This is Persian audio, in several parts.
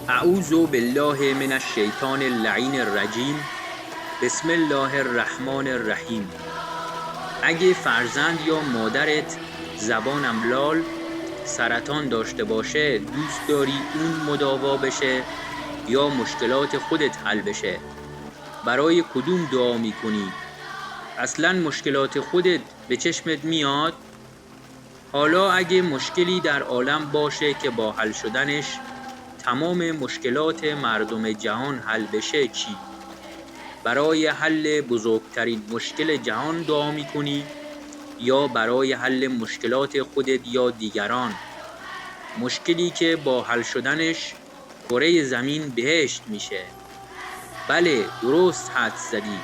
اعوذ بالله من الشیطان اللعین الرجیم. بسم الله الرحمن الرحیم. اگه فرزند یا مادرت زبانم لال سرطان داشته باشه، دوست داری اون مداوا بشه یا مشکلات خودت حل بشه؟ برای کدوم دعا میکنی؟ اصلا مشکلات خودت به چشمت میاد؟ حالا اگه مشکلی در عالم باشه که با حل شدنش تمام مشکلات مردم جهان حل بشه چی؟ برای حل بزرگترین مشکل جهان دعا میکنی یا برای حل مشکلات خودت یا دیگران؟ مشکلی که با حل شدنش کره زمین بهشت میشه. بله، درست حدس زدی.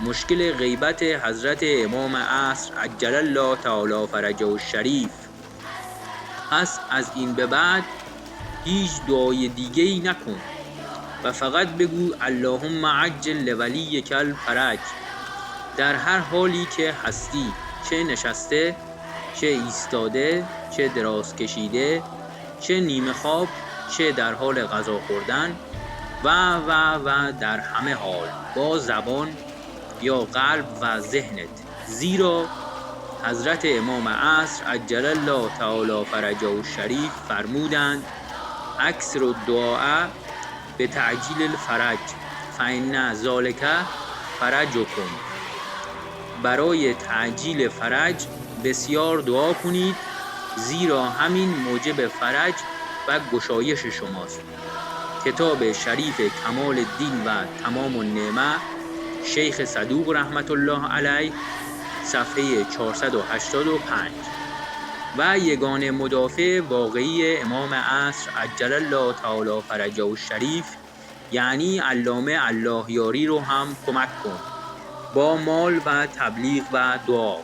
مشکل غیبت حضرت امام عصر عجل الله تعالی فرجه الشریف. پس از این به بعد هیچ دعای دیگه‌ای نکن و فقط بگو اللهم عجل لولیک الفرج در هر حالی که هستی، چه نشسته، چه ایستاده، چه دراز کشیده، چه نیمه خواب، چه در حال غذا خوردن و در همه حال با زبان یا قلب و ذهنت. زیرا حضرت امام عصر عجل الله تعالی فرجه الشریف فرمودند اکثر الدعاء به تعجیل الفرج فإن ذلک فرجکم. برای تعجیل فرج بسیار دعا کنید، زیرا همین موجب فرج و گشایش شماست. کتاب شریف کمال الدین و تمام النعمه، شیخ صدوق رحمت الله علیه، صفحه 485. و یگانه مدافع واقعی امام عصر عجل الله تعالی فرجه الشریف یعنی علامه الله یاری رو هم کمک کن با مال و تبلیغ و دعا.